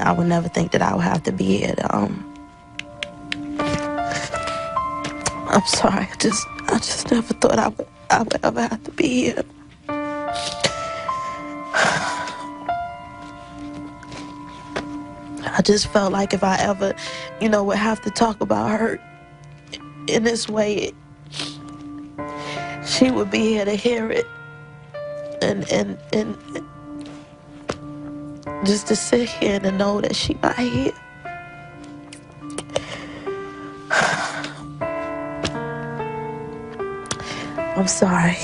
I would never think that I would have to be here to, I'm sorry. I just never thought I would ever have to be here. I just felt like if I ever, would have to talk about her in this way, she would be here to hear it. And just to sit here and to know that she not here. I'm sorry.